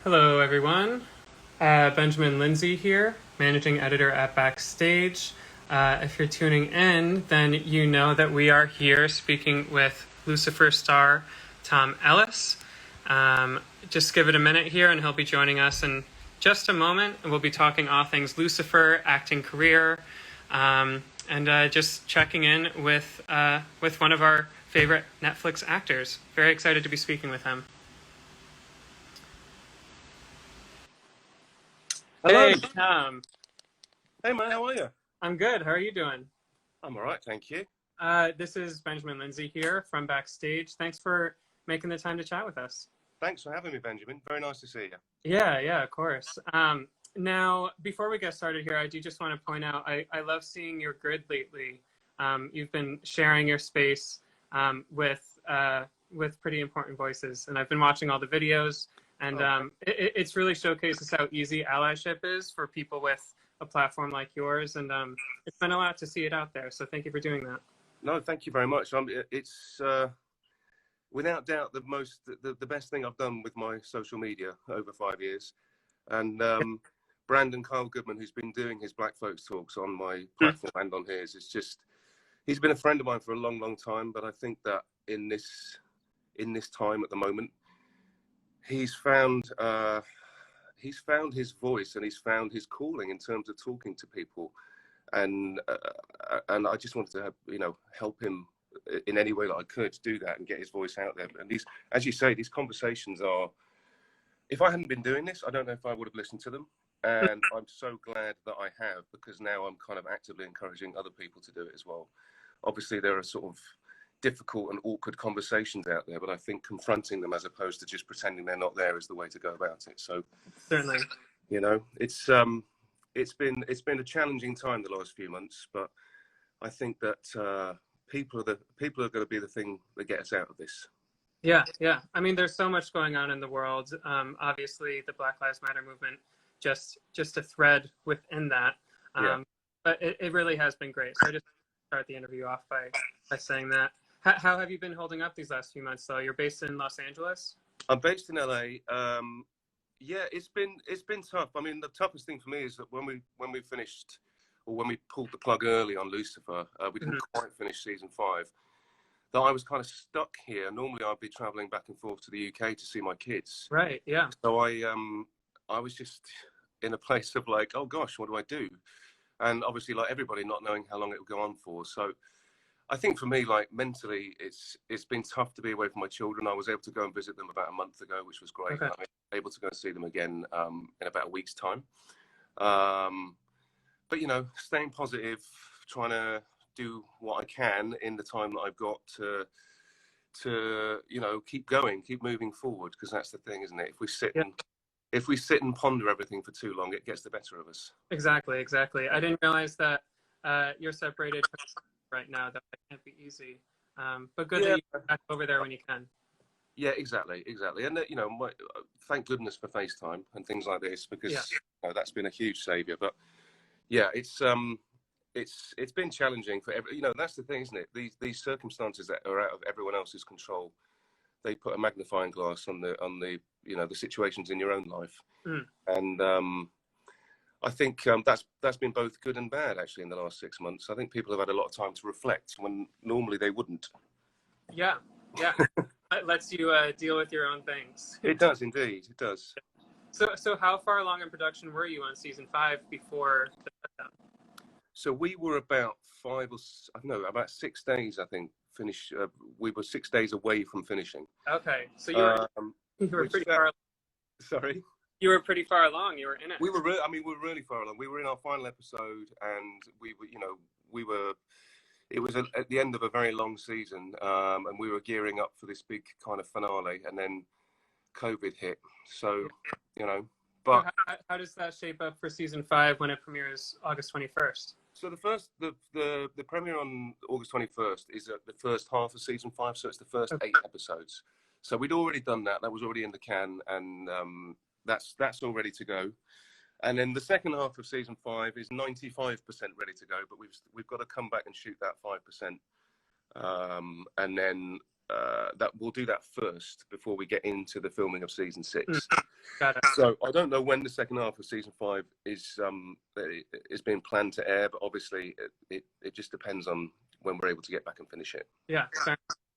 Hello, everyone. Benjamin Lindsay here, managing editor at Backstage. If you're tuning in, then you know that we are here speaking with Lucifer star Tom Ellis. Just give it a minute here, and he'll be joining us in just a moment. And we'll be talking all things Lucifer, acting career, and just checking in with one of our favorite Netflix actors. Very excited to be speaking with him. Hello. Hey, Tom. Hey, man, how are you? I'm good. How are you doing? I'm all right, thank you. This is Benjamin Lindsay here from Backstage. Thanks for making the time to chat with us. Thanks for having me, Benjamin. Very nice to see you. Yeah, of course. Now, before we get started here, I do just want to point out I love seeing your grid lately. You've been sharing your space with pretty important voices, and I've been watching all the videos, and it's really showcases how easy allyship is for people with a platform like yours, and it's been a lot to see it out there. So thank you for doing that. No, thank you very much. It's without doubt the best thing I've done with my social media over 5 years. And Brandon Kyle Goodman, who's been doing his Black Folks Talks on my platform and on his, he's been a friend of mine for a long, long time. But I think that in this time at the moment, he's found his voice and he's found his calling in terms of talking to people, and I just wanted to help him in any way that I could do that and get his voice out there. And these, as you say, these conversations are, if I hadn't been doing this, I don't know if I would have listened to them, and I'm so glad that I have, because now I'm kind of actively encouraging other people to do it as well. Obviously there are sort of difficult and awkward conversations out there, but I think confronting them as opposed to just pretending they're not there is the way to go about it. So certainly, it's been a challenging time the last few months, but I think that people are going to be the thing that get us out of this. Yeah. I mean, there's so much going on in the world. Obviously, the Black Lives Matter movement, just a thread within that. But it really has been great. So I just start the interview off by saying that. How have you been holding up these last few months, though? You're based in Los Angeles? I'm based in LA. Yeah, it's been tough. I mean, the toughest thing for me is that when we finished, or when we pulled the plug early on Lucifer, we didn't quite finish season 5. That I was kind of stuck here. Normally, I'd be traveling back and forth to the UK to see my kids. Right. Yeah. So I was just in a place of like, oh gosh, what do I do? And obviously, like everybody, not knowing how long it would go on for. So I think for me, like mentally, it's been tough to be away from my children. I was able to go and visit them about a month ago, which was great. Okay. And I'm able to go and see them again in about a week's time. But staying positive, trying to do what I can in the time that I've got to keep going, keep moving forward, because that's the thing, isn't it? If we sit and ponder everything for too long, it gets the better of us. Exactly. I didn't realize that you're separated right now. That can't be easy. But good that you're back over there when you can. Yeah, exactly. And thank goodness for FaceTime and things like this, because that's been a huge savior. But yeah, it's been challenging for that's the thing, isn't it? These circumstances that are out of everyone else's control, they put a magnifying glass on the the situations in your own life. And I think that's been both good and bad, actually, in the last 6 months. I think people have had a lot of time to reflect when normally they wouldn't. Yeah. It lets you deal with your own things. It does, indeed. It does. So how far along in production were you on season 5 before the shutdown? So we were about 6 days, I think, finished. We were 6 days away from finishing. Okay, so you were pretty far. Sorry. You were pretty far along. You were in it. We were really far along. We were in our final episode, and it was at the end of a very long season, and we were gearing up for this big kind of finale, and then COVID hit. So, but so how does that shape up for season 5 when it premieres August 21st? So the premiere on August 21st is the first half of season 5. So it's the first 8 episodes. So we'd already done that. That was already in the can, and that's all ready to go. And then the second half of season 5 is 95% ready to go, but we've got to come back and shoot that 5%, and then that we'll do that first before we get into the filming of season 6. Got it. So I don't know when the second half of season 5 is being planned to air, but obviously it just depends on when we're able to get back and finish it. Yeah.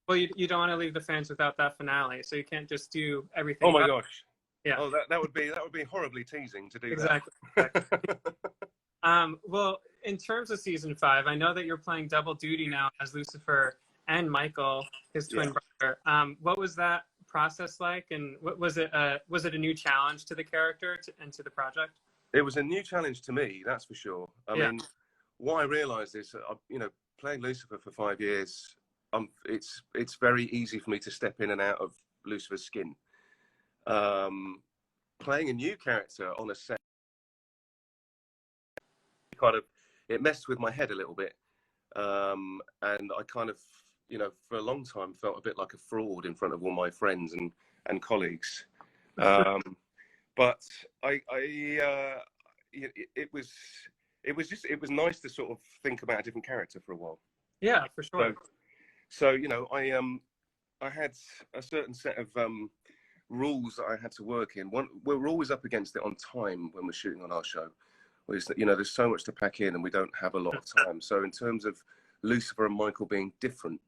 Well, you don't want to leave the fans without that finale, so you can't just do everything. Oh my gosh. Yeah. Oh, that would be horribly teasing to do exactly. that. Well, in terms of season 5, I know that you're playing double duty now as Lucifer and Michael, his twin brother. What was that process like, and was it a new challenge to the character and to the project? It was a new challenge to me, that's for sure. I mean, what I realised is, playing Lucifer for 5 years, it's very easy for me to step in and out of Lucifer's skin. Playing a new character on a set, it messed with my head a little bit, and I kind of, for a long time felt a bit like a fraud in front of all my friends and colleagues. But it was nice to sort of think about a different character for a while. Yeah, for sure. So I had a certain set of rules that I had to work in. We're always up against it on time when we're shooting on our show. There's so much to pack in and we don't have a lot of time. So in terms of Lucifer and Michael being different,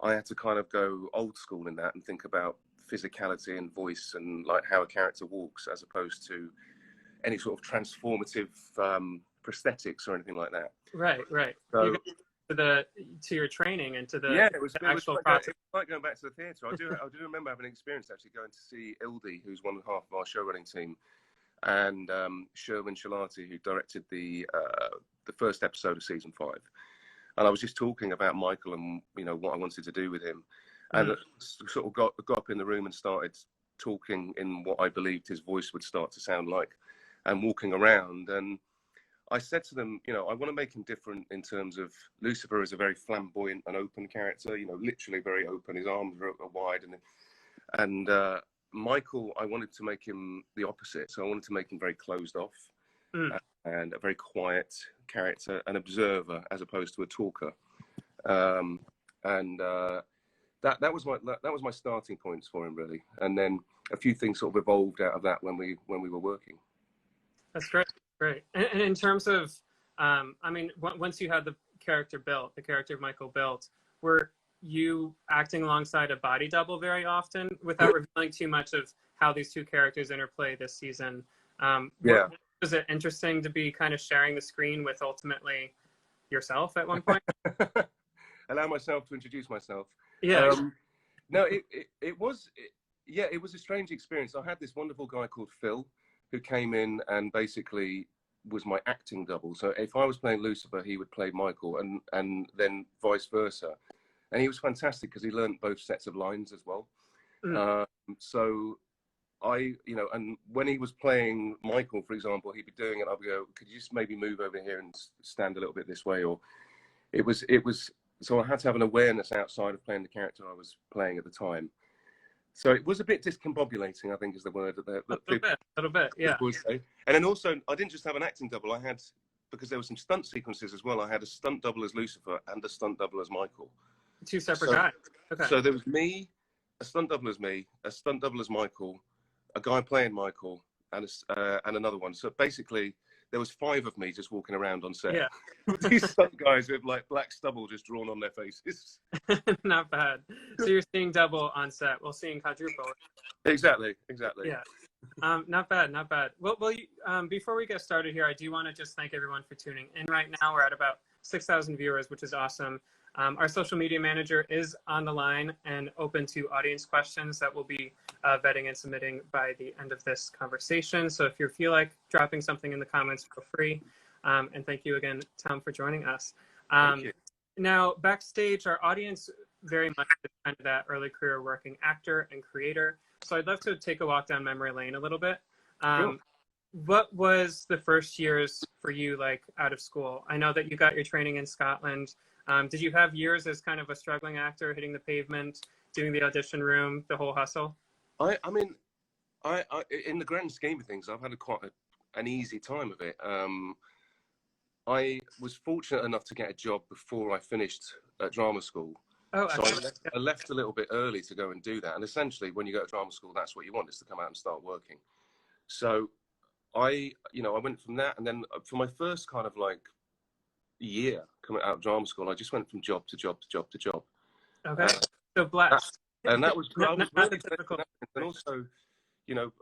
I had to kind of go old school in that and think about physicality and voice and like how a character walks, as opposed to any sort of transformative prosthetics or anything like that. Right. So, you go to your training and to the it was like going back to the theatre. I do remember having an experience actually going to see Ildi, who's one half of our show running team, and Sherwin Shalati, who directed the first episode of season 5. And I was just talking about Michael and what I wanted to do with him, and sort of got up in the room and started talking in what I believed his voice would start to sound like, and walking around. And I said to them, I want to make him different in terms of Lucifer is a very flamboyant and open character, literally very open. His arms are wide, and Michael, I wanted to make him the opposite. So I wanted to make him very closed off and a very quiet character, an observer as opposed to a talker. That was my starting points for him, really. And then a few things sort of evolved out of that when we were working. That's great. And in terms of, once you had the character of Michael built, were you acting alongside a body double very often without revealing too much of how these two characters interplay this season? Was it interesting to be kind of sharing the screen with ultimately yourself at one point? Allow myself to introduce myself. Yeah. No, it was a strange experience. I had this wonderful guy called Phil who came in and basically was my acting double. So if I was playing Lucifer, he would play Michael, and then vice versa. And he was fantastic because he learned both sets of lines as well. So and when he was playing Michael, for example, he'd be doing it. I'd go, could you just maybe move over here and stand a little bit this way? Or it was. So I had to have an awareness outside of playing the character I was playing at the time. So it was a bit discombobulating, I think is the word that a little bit, yeah. People say. And then also, I didn't just have an acting double. I had, because there were some stunt sequences as well, I had a stunt double as Lucifer and a stunt double as Michael. Two separate guys. Okay. So there was me, a stunt double as me, a stunt double as Michael, a guy playing Michael, and another one. So basically, there was 5 of me just walking around on set. Yeah. These stunt guys with like black stubble just drawn on their faces. Not bad. So you're seeing double on set while seeing quadruple. Exactly. Yeah. Not bad. Well, before we get started here, I do want to just thank everyone for tuning in right now. We're at about 6,000 viewers, which is awesome. Our social media manager is on the line and open to audience questions that we'll be vetting and submitting by the end of this conversation. So if you feel like dropping something in the comments, feel free. And thank you again, Tom, for joining us. Thank you. Now, Backstage, our audience very much is kind of that early career working actor and creator. So I'd love to take a walk down memory lane a little bit. Sure. What was the first years for you like out of school? I know that you got your training in Scotland. Did you have years as kind of a struggling actor, hitting the pavement, doing the audition room, the whole hustle? I mean, in the grand scheme of things, I've had quite an easy time of it. I was fortunate enough to get a job before I finished at drama school. Oh, So excellent. I left a little bit early to go and do that. And essentially, when you go to drama school, that's what you want, is to come out and start working. So I went from that, and then for my first kind of like year coming out of drama school, I just went from job to job to job to job. Okay. Uh, So blessed. and that was great. I was Not really the typical. and also, you know,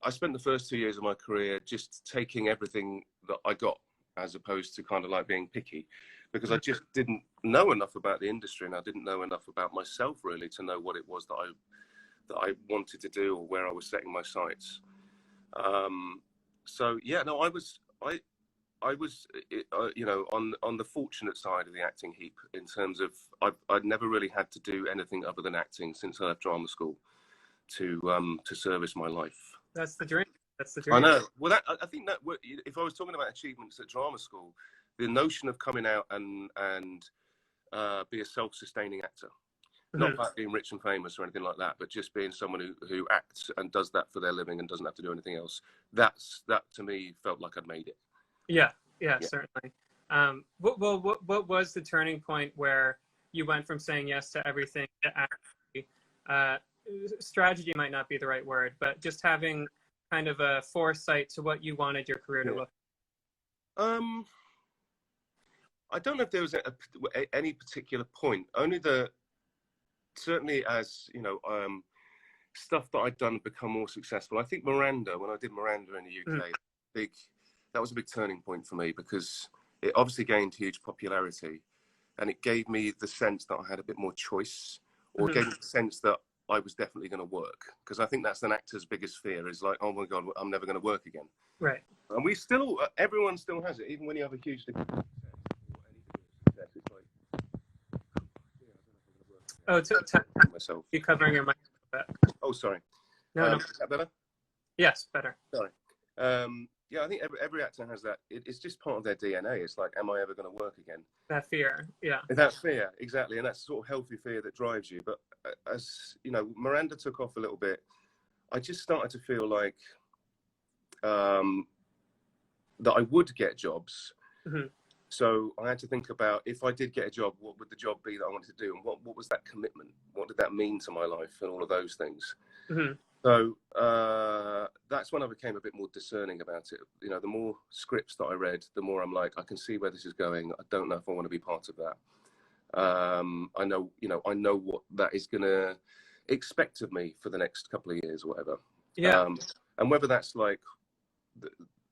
I spent the first 2 years of my career just taking everything that I got, as opposed to kind of like being picky, because I just didn't know enough about the industry, and I didn't know enough about myself really to know what it was that I wanted to do, or where I was setting my sights. So yeah, no, I was, on the fortunate side of the acting heap, in terms of I'd never really had to do anything other than acting since I left drama school to service my life. That's the dream. That's the I dream. know. Well, I think that if I was talking about achievements at drama school, the notion of coming out and be a self-sustaining actor, not about being rich and famous or anything like that, but just being someone who acts and does that for their living and doesn't have to do anything else. That to me felt like I'd made it. Yeah, certainly. What was the turning point where you went from saying yes to everything to actually, strategy might not be the right word, but just having kind of a foresight to what you wanted your career to look like? I don't know if there was any particular point. Only certainly as stuff that I'd done become more successful. I think Miranda, when I did Miranda in the UK, that was a big turning point for me, because it obviously gained huge popularity, and it gave me the sense that I had a bit more choice, or gave me the sense that I was definitely going to work, because I think that's an actor's biggest fear, is like, oh my God, I'm never going to work again. Right. And everyone still has it, even when you have a huge success, it's like, oh, myself. you covering your mic a bit. Oh, sorry. No. Is that better? Yes, better. Sorry. Yeah, I think every actor has that. It's just part of their DNA. It's like, am I ever going to work again? That fear, yeah. That fear, exactly, and that's sort of healthy fear that drives you. But as you know, Miranda took off a little bit. I just started to feel like that I would get jobs. So I had to think about, if I did get a job, what would the job be that I wanted to do, and what was that commitment? What did that mean to my life, and all of those things. So that's when I became a bit more discerning about it. You know, the more scripts that I read, the more I'm like, I can see where this is going. I don't know if I want to be part of that. I know what that is going to expect of me for the next couple of years or whatever. Yeah. And whether that's like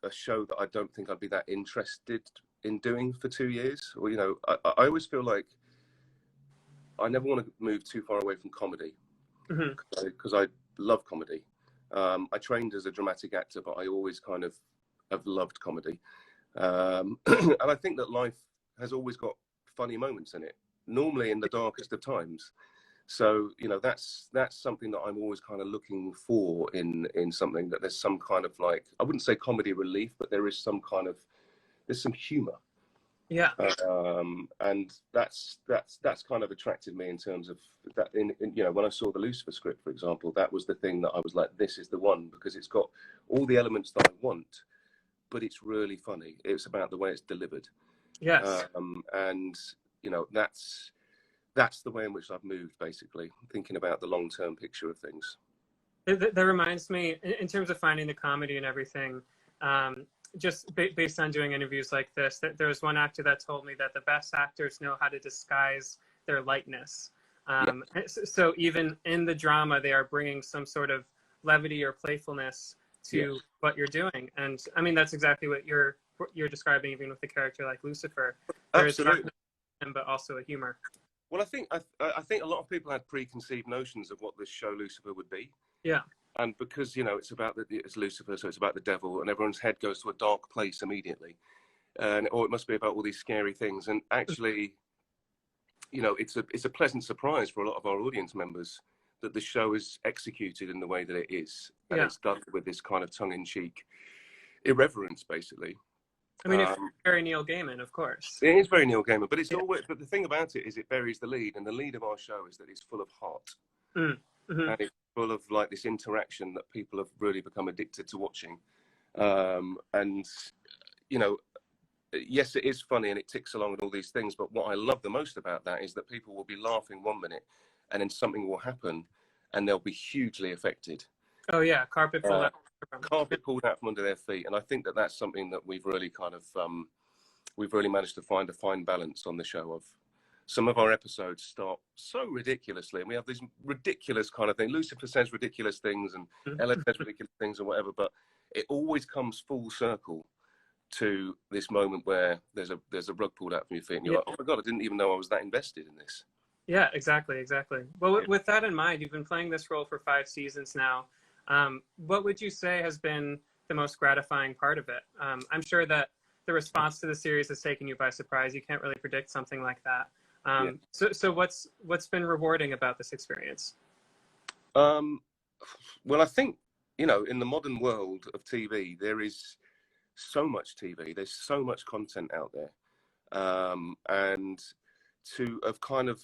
a show that I don't think I'd be that interested in doing for 2 years, or, you know, I always feel like I never want to move too far away from comedy, because I love comedy. I trained as a dramatic actor, but I always kind of have loved comedy. And I think that life has always got funny moments in it, normally in the darkest of times. So, you know, that's something that I'm always kind of looking for in something, that there's some kind of, like, I wouldn't say comedy relief, but there's some humor. Yeah. And that's kind of attracted me, in terms of that. You know, when I saw the Lucifer script, for example, that was the thing that I was like, this is the one, because it's got all the elements that I want, but it's really funny. It's about the way it's delivered. Yes. And you know, that's the way in which I've moved, basically, thinking about the long-term picture of things. That reminds me, in terms of finding the comedy and everything, just based on doing interviews like this, that there was one actor that told me that the best actors know how to disguise their lightness. So even in the drama, they are bringing some sort of levity or playfulness to what you're doing. And I mean, that's exactly what you're describing, even with the character like Lucifer. There's Absolutely. but also a humor. Well, I think a lot of people had preconceived notions of what this show Lucifer would be. Yeah. And because, you know, it's Lucifer, so it's about the devil, and everyone's head goes to a dark place immediately. Or it must be about all these scary things. And actually, you know, it's a pleasant surprise for a lot of our audience members that the show is executed in the way that it is. And it's done with this kind of tongue-in-cheek irreverence, basically. I mean, it's very Neil Gaiman, of course. It is very Neil Gaiman, but it's always. But the thing about it is, it buries the lead, and the lead of our show is that it's full of heart, and it's full of like this interaction that people have really become addicted to watching. And you know, yes, it is funny and it ticks along and all these things. But what I love the most about that is that people will be laughing 1 minute, and then something will happen, and they'll be hugely affected. Oh yeah, carpet pulled out. Carpet pulled out from under their feet, and I think that that's something that we've really kind of we've really managed to find a fine balance on the show. Of some of our episodes start so ridiculously, and we have these ridiculous kind of thing. Lucifer says ridiculous things, and Ella says ridiculous things, or whatever. But it always comes full circle to this moment where there's a rug pulled out from your feet, and you're like, oh my god, I didn't even know I was that invested in this. Yeah, exactly. Well, with that in mind, you've been playing this role for 5 seasons now. What would you say has been the most gratifying part of it? I'm sure that the response to the series has taken you by surprise. You can't really predict something like that. So what's been rewarding about this experience? Well, I think, you know, in the modern world of TV, there is so much TV. There's so much content out there, and to have kind of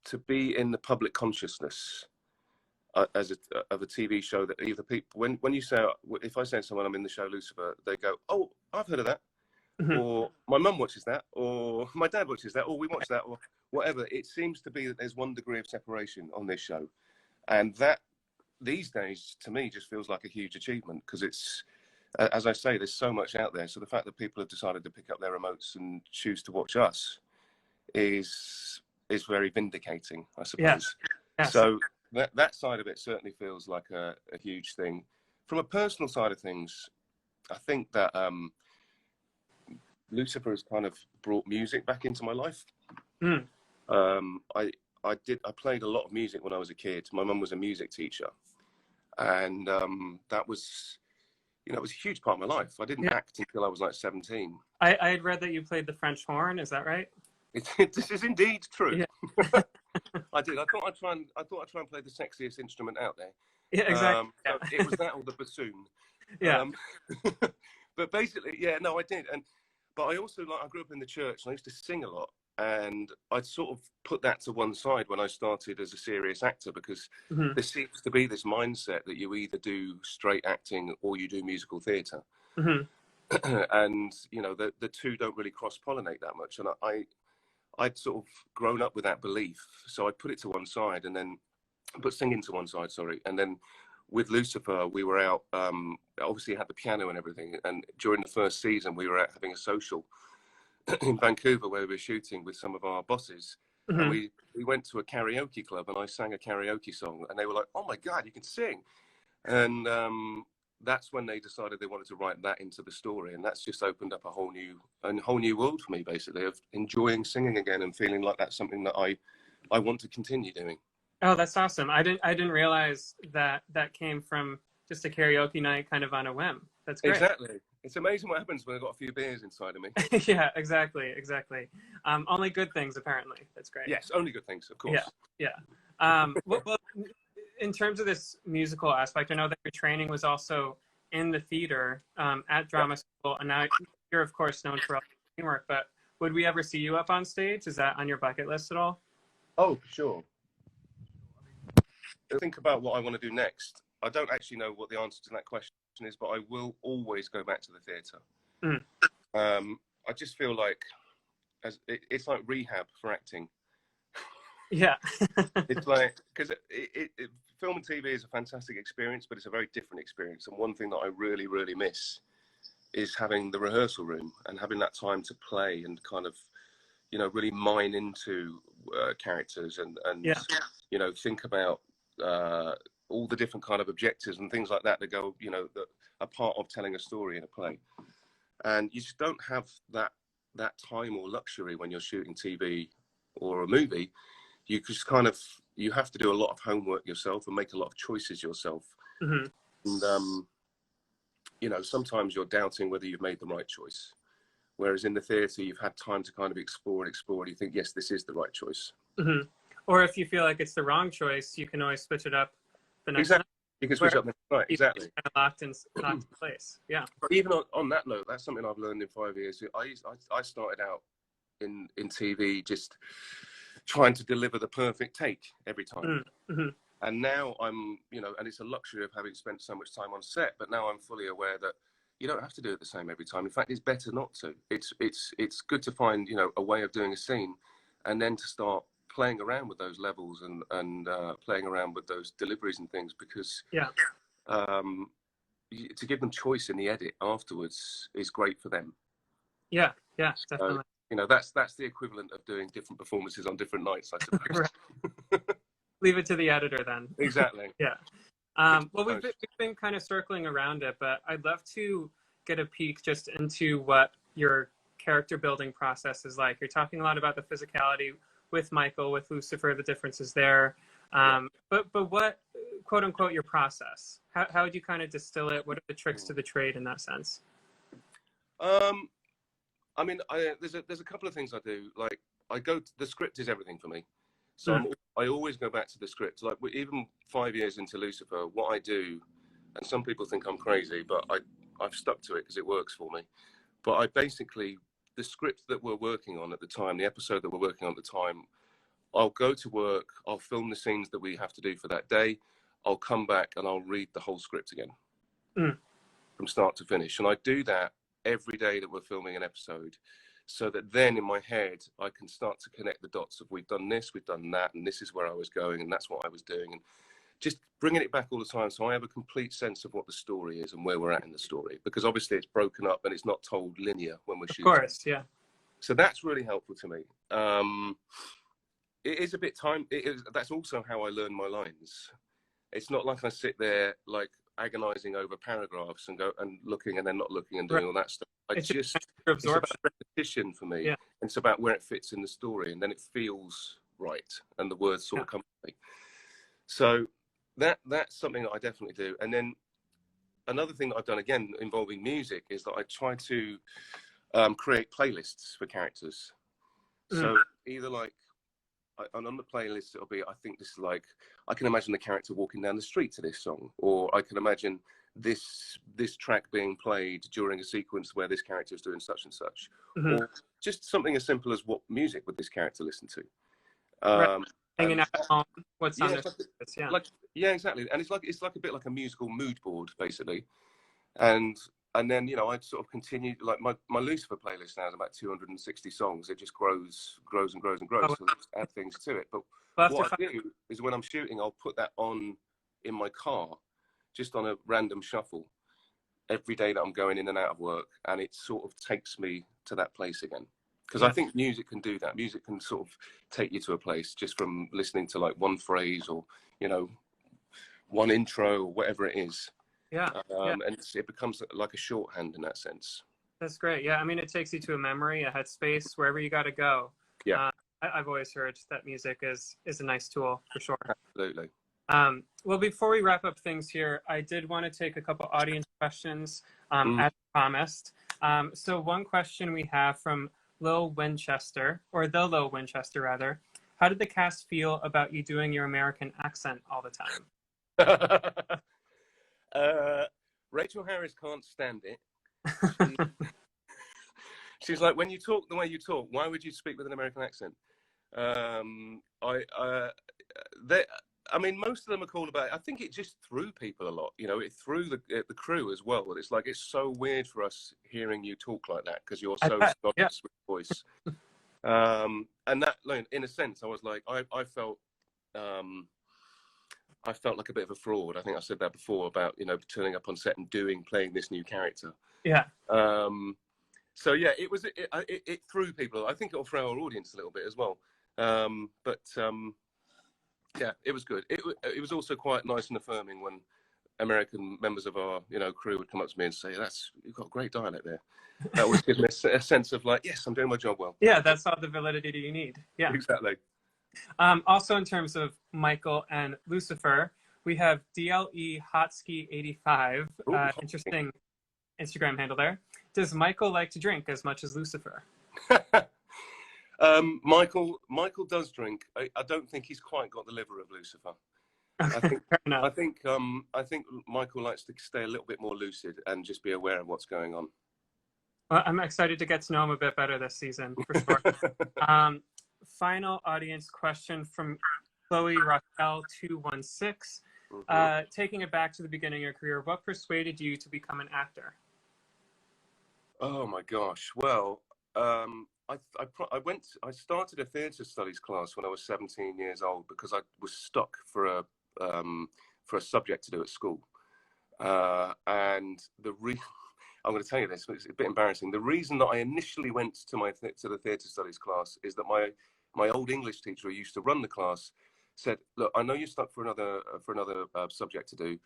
to be in the public consciousness of a TV show that either people, when you say, if I say to someone I'm in the show Lucifer, they go, oh, I've heard of that, or my mum watches that, or my dad watches that, or we watch that, or whatever. It seems to be that there's one degree of separation on this show, and that these days to me just feels like a huge achievement, because it's, as I say, there's so much out there. So the fact that people have decided to pick up their remotes and choose to watch us is very vindicating, I suppose. Yeah. So that side of it certainly feels like a huge thing. From a personal side of things, I think that Lucifer has kind of brought music back into my life. I played a lot of music when I was a kid. My mum was a music teacher, and that was, you know, it was a huge part of my life. I didn't act until I was like 17. I had read that you played the French horn. Is that right? This is indeed true. Yeah. I did. I thought I'd try and play the sexiest instrument out there. Yeah, exactly. So it was that or the bassoon. Yeah. But basically, yeah, no, I did. But I also, like, I grew up in the church and I used to sing a lot. And I'd sort of put that to one side when I started as a serious actor, because there seems to be this mindset that you either do straight acting or you do musical theatre. And, you know, the two don't really cross-pollinate that much. And I'd sort of grown up with that belief. So I put it to one side, and then put singing to one side, sorry. And then with Lucifer, we were out, obviously had the piano and everything. And during the first season, we were out having a social in Vancouver where we were shooting with some of our bosses. And we went to a karaoke club, and I sang a karaoke song, and they were like, oh my God, you can sing. And that's when they decided they wanted to write that into the story. And that's just opened up a whole new world for me, basically, of enjoying singing again and feeling like that's something that I want to continue doing. Oh, that's awesome. I didn't realize that came from just a karaoke night kind of on a whim. That's great. Exactly. It's amazing what happens when I've got a few beers inside of me. Yeah, exactly. Only good things, apparently. That's great. Yes, only good things, of course. Yeah. Well, in terms of this musical aspect, I know that your training was also in the theater at drama school, and now you're, of course, known for all your work, but would we ever see you up on stage? Is that on your bucket list at all? Oh, for sure. Think about what I want to do next. I don't actually know what the answer to that question is, but I will always go back to the theatre. I just feel like it's like rehab for acting. Yeah. It's like, because film and TV is a fantastic experience, but it's a very different experience. And one thing that I really, really miss is having the rehearsal room and having that time to play and kind of, you know, really mine into characters and you know, think about all the different kind of objectives and things like that go, you know, that are part of telling a story in a play. And you just don't have that time or luxury when you're shooting TV or a movie. You just kind of, you have to do a lot of homework yourself and make a lot of choices yourself. And, you know, sometimes you're doubting whether you've made the right choice. Whereas in the theatre, you've had time to kind of explore and you think, yes, this is the right choice. Or if you feel like it's the wrong choice, you can always switch it up the next night. You can switch up the next night, exactly. Kind of locked in place, yeah. But even on that note, that's something I've learned in 5 years. I started out in TV just trying to deliver the perfect take every time. And now I'm, you know, and it's a luxury of having spent so much time on set, but now I'm fully aware that, you don't have to do it the same every time. In fact, it's better not to. It's good to find, you know, a way of doing a scene, and then to start playing around with those levels and playing around with those deliveries and things, because um, to give them choice in the edit afterwards is great for them. Yeah, So, definitely. you know, that's the equivalent of doing different performances on different nights, I suppose. Leave it to the editor then. Exactly. Yeah. Well, we've been kind of circling around it, but I'd love to get a peek just into what your character building process is like. You're talking a lot about the physicality with Michael, with Lucifer, the differences there. But what, quote unquote, your process? How would you kind of distill it? What are the tricks to the trade in that sense? I mean, there's a couple of things I do. Like, the script is everything for me. So I always go back to the script. Like, even 5 years into Lucifer, what I do, and some people think I'm crazy, but I've stuck to it because it works for me. But I basically, the script that we're working on at the time, the episode that we're working on at the time, I'll go to work, I'll film the scenes that we have to do for that day, I'll come back and I'll read the whole script again from start to finish. And I do that every day that we're filming an episode, so that then in my head I can start to connect the dots of, we've done this, we've done that, and this is where I was going, and that's what I was doing, and just bringing it back all the time, so I have a complete sense of what the story is and where we're at in the story, because obviously it's broken up and it's not told linear when we're shooting. Of course, yeah. So that's really helpful to me. It is a bit time. That's also how I learn my lines. It's not like I sit there like agonizing over paragraphs and looking and then not looking and doing all that stuff. It's about repetition for me. Yeah. It's about where it fits in the story, and then it feels right, and the words sort of come to me. So that's something that I definitely do. And then another thing that I've done, again involving music, is that I try to create playlists for characters. So either like, and on the playlist it'll be, I think this is like, I can imagine the character walking down the street to this song, or I can imagine this track being played during a sequence where this character is doing such and such, or just something as simple as, what music would this character listen to? Hanging out at home, what's on yeah, exactly. And it's like a bit like a musical mood board, basically. And then, you know, I sort of continued, like my Lucifer playlist now is about 260 songs. It just grows and grows and grows. So I just add things to it. But what I do is, when I'm shooting, I'll put that on in my car, just on a random shuffle, every day that I'm going in and out of work. And it sort of takes me to that place again. Because I think music can do that. Music can sort of take you to a place just from listening to like one phrase, or, you know, one intro, or whatever it is. And it becomes like a shorthand in that sense. That's great. Yeah, I mean, it takes you to a memory, a headspace, wherever you got to go. Yeah, I've always heard that music is a nice tool for sure. Absolutely. Well, before we wrap up things here, I did want to take a couple audience questions, as promised. So one question we have from Lil Winchester, or the Lil Winchester rather: how did the cast feel about you doing your American accent all the time? Rachel Harris can't stand it. She's like, when you talk the way you talk, why would you speak with an American accent? I mean, most of them are cool about it. I think it just threw people a lot. You know, it threw the crew as well. It's like, it's so weird for us hearing you talk like that, because you're so Scottish with voice. And that, in a sense, I was like, I felt like a bit of a fraud. I think I said that before about, you know, turning up on set and playing this new character. Yeah. So yeah, it threw people. I think it'll throw our audience a little bit as well. Yeah, it was good. It was also quite nice and affirming when American members of our, you know, crew would come up to me and say, you've got great dialect there. That was giving me a sense of like, yes, I'm doing my job well. Yeah, that's all the validity you need. Yeah, exactly. Also, in terms of Michael and Lucifer, we have DLE Hotski85. Interesting Instagram handle there. Does Michael like to drink as much as Lucifer? Michael does drink. I don't think he's quite got the liver of Lucifer. I think Michael likes to stay a little bit more lucid and just be aware of what's going on. Well, I'm excited to get to know him a bit better this season, for sure. Final audience question from Chloe Raquel 216. Taking it back to the beginning of your career, what persuaded you to become an actor? Oh my gosh. Well, I started a theatre studies class when I was 17 years old because I was stuck for a subject to do at school. And I'm going to tell you this, it's a bit embarrassing. The reason that I initially went to to the theatre studies class is that my old English teacher who used to run the class said, "Look, I know you're stuck for another subject to do.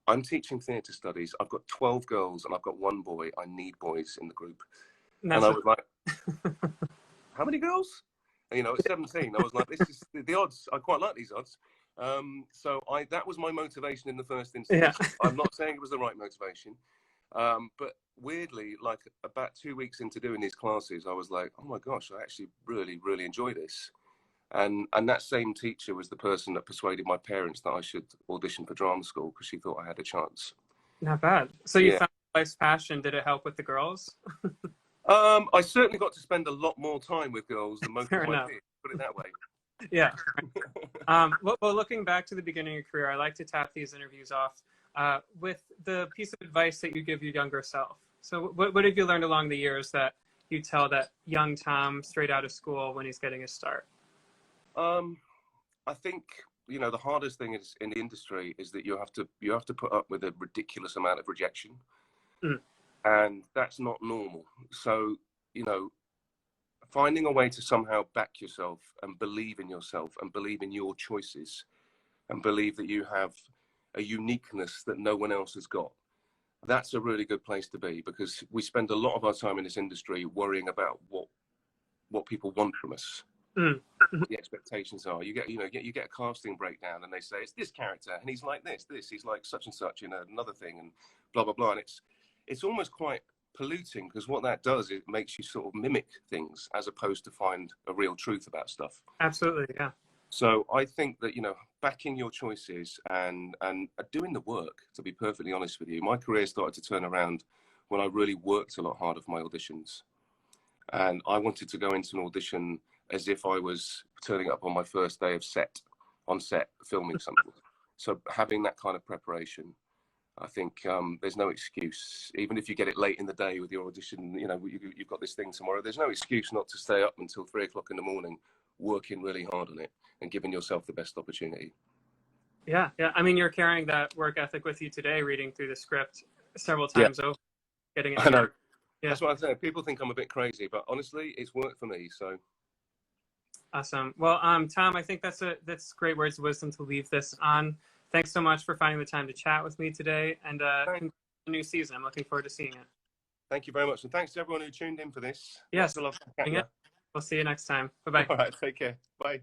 I'm teaching theatre studies. I've got 12 girls and I've got one boy. I need boys in the group." And And that's I what, was like, "How many girls?" And, you know, at 17, I was like, "This is the odds. I quite like these odds." So that was my motivation in the first yeah. instance. I'm not saying it was the right motivation, but weirdly, like about 2 weeks into doing these classes, I was like, "Oh my gosh, I actually really enjoy this." And that same teacher was the person that persuaded my parents that I should audition for drama school because she thought I had a chance. Not bad. So you Yeah. found life's passion. Did it help with the girls? I certainly got to spend a lot more time with girls than most Fair of my enough. peers, put it that way. Yeah. Well, looking back to the beginning of your career, I like to tap these interviews off with the piece of advice that you give your younger self. So what have you learned along the years that you tell that young Tom straight out of school when he's getting his start? I think, you know, the hardest thing is in the industry is that you have to put up with a ridiculous amount of rejection, and that's not normal. So, you know, finding a way to somehow back yourself and believe in yourself and believe in your choices and believe that you have a uniqueness that no one else has got. That's a really good place to be, because we spend a lot of our time in this industry worrying about what people want from us, what the expectations are. You get a casting breakdown and they say it's this character and he's like he's like such and such in another thing and blah blah blah. And it's almost quite polluting, because what that does, it makes you sort of mimic things as opposed to find a real truth about stuff. Absolutely, yeah. So I think that, you know, backing your choices and doing the work, to be perfectly honest with you, my career started to turn around when I really worked a lot harder for my auditions. And I wanted to go into an audition as if I was turning up on my first day of on set, filming something. So having that kind of preparation, I think there's no excuse. Even if you get it late in the day with your audition, you know, you've got this thing tomorrow, there's no excuse not to stay up until 3 o'clock in the morning, working really hard on it and giving yourself the best opportunity. Yeah. I mean, you're carrying that work ethic with you today, reading through the script several Yeah, times over, getting it I know. Yeah. That's what I'm saying. People think I'm a bit crazy, but honestly, it's worked for me. So Awesome. Well, Tom, I think that's great words of wisdom to leave this on. Thanks so much for finding the time to chat with me today, and congrats on the new season. I'm looking forward to seeing it. thank you very much. And thanks to everyone who tuned in for this. Yes. Lots of love. We'll see you next time. Bye-bye. All right. Take care. Bye.